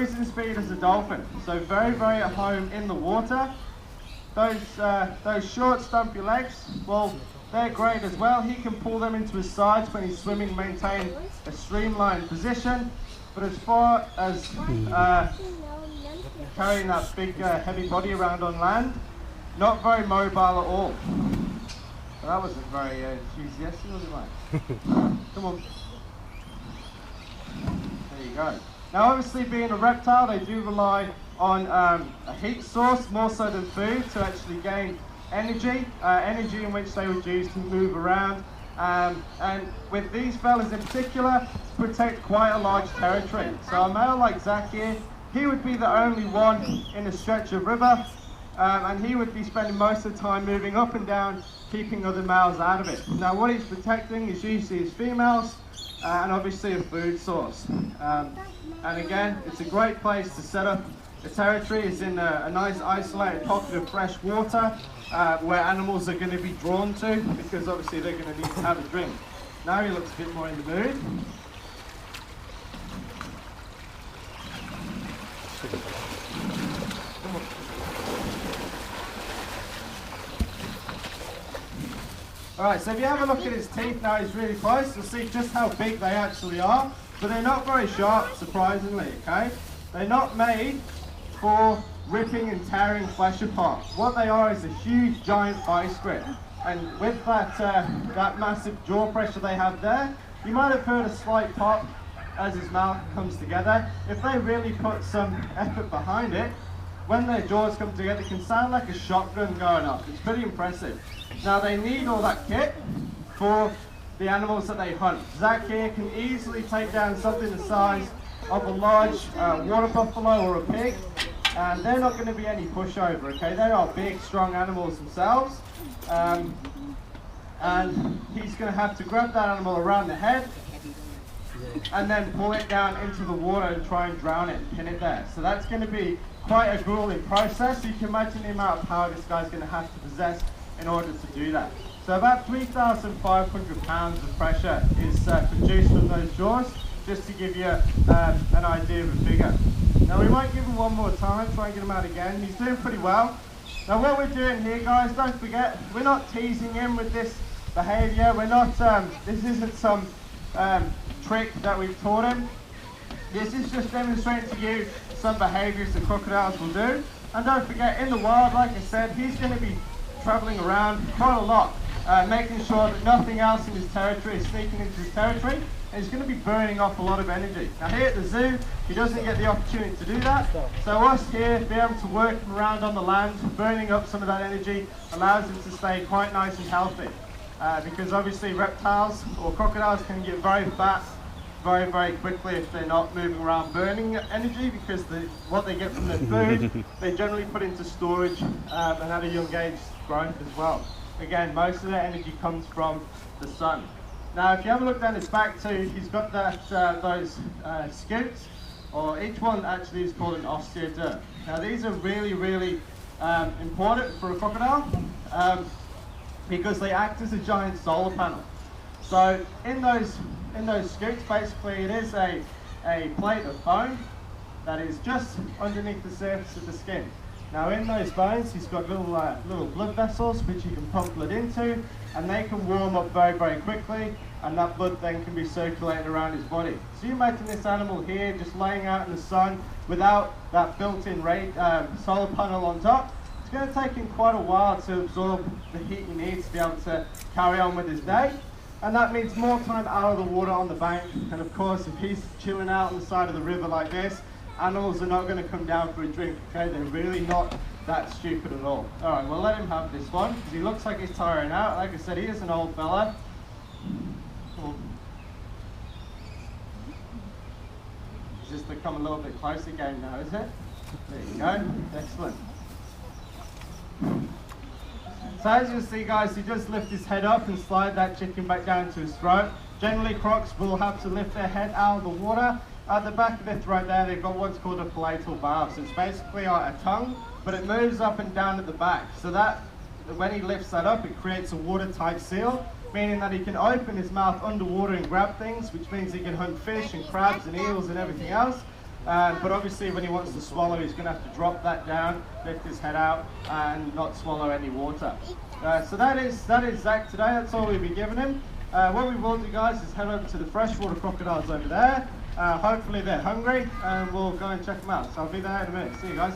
Cruising speed as a dolphin, so very, very at home in the water. Those short, stumpy legs, well, they're great as well. He can pull them into his sides when he's swimming, maintain a streamlined position. But as far as carrying that big, heavy body around on land, not very mobile at all. So that wasn't very enthusiastic, was it, mate? Come on. There you go. Now, obviously, being a reptile, they do rely on a heat source more so than food to actually gain energy, energy in which they would use to move around. And with these fellas in particular, to protect quite a large territory. So a male like Zach here, he would be the only one in a stretch of river, and he would be spending most of the time moving up and down, keeping other males out of it. Now, what he's protecting is usually his females, and obviously a food source. And again, it's a great place to set up a territory. It's in a nice isolated pocket of fresh water where animals are going to be drawn to, because obviously they're going to need to have a drink. Now he looks a bit more in the mood. Alright, so if you have a look at his teeth now, he's really close, you'll see just how big they actually are. But they're not very sharp, surprisingly, okay? They're not made for ripping and tearing flesh apart. What they are is a huge, giant vice grip. And with that, that massive jaw pressure they have there, you might have heard a slight pop as his mouth comes together. If they really put some effort behind it, when their jaws come together, it can sound like a shotgun going off. It's pretty impressive. Now, they need all that kit for the animals that they hunt. Zach here can easily take down something the size of a large water buffalo or a pig, and they're not going to be any pushover, okay? They are big, strong animals themselves, and he's going to have to grab that animal around the head and then pull it down into the water and try and drown it and pin it there. So that's going to be quite a grueling process. You can imagine the amount of power this guy's going to have to possess in order to do that. So about 3,500 pounds of pressure is produced from those jaws, just to give you an idea of a figure. Now we might give him one more time, try and get him out again. He's doing pretty well. Now what we're doing here, guys, don't forget, we're not teasing him with this behaviour. We're not, this isn't some trick that we've taught him. This is just demonstrating to you some behaviours that crocodiles will do. And don't forget, in the wild, like I said, he's going to be travelling around quite a lot, making sure that nothing else in his territory is sneaking into his territory, and he's going to be burning off a lot of energy. Now here at the zoo, he doesn't get the opportunity to do that, so us here, being able to work him around on the land, burning up some of that energy, allows him to stay quite nice and healthy, because obviously reptiles or crocodiles can get very fat very, very quickly if they're not moving around burning energy, because what they get from their food, they generally put into storage and at a young age growth as well. Again, most of their energy comes from the sun. Now, if you have a look down his back too, he's got that those scutes, or each one actually is called an osteoderm. Now, these are really, really important for a crocodile because they act as a giant solar panel. So, in those scutes, basically, it is a plate of bone that is just underneath the surface of the skin. Now in those bones, he's got little blood vessels which you can pump blood into, and they can warm up very, very quickly, and that blood then can be circulated around his body. So you imagine this animal here just laying out in the sun without that built-in solar panel on top. It's going to take him quite a while to absorb the heat he needs to be able to carry on with his day. And that means more time out of the water on the bank. And of course, if he's chilling out on the side of the river like this, animals are not going to come down for a drink, okay? They're really not that stupid at all. Alright, we'll let him have this one, because he looks like he's tiring out. Like I said, he is an old fella. It's just to come a little bit closer again now, is it? There you go. Excellent. So as you'll see, guys, he does lift his head up and slide that chicken back down to his throat. Generally, crocs will have to lift their head out of the water. At the back of their throat there, they've got what's called a palatal valve. So it's basically a tongue, but it moves up and down at the back. So that, when he lifts that up, it creates a watertight seal, meaning that he can open his mouth underwater and grab things, which means he can hunt fish and crabs and eels and everything else. But obviously when he wants to swallow, he's going to have to drop that down, lift his head out, and not swallow any water. So that is Zach today. That's all we'll be giving him. What we will do, guys, is head over to the freshwater crocodiles over there. Hopefully they're hungry, and we'll go and check them out. So I'll be there in a minute. See you guys.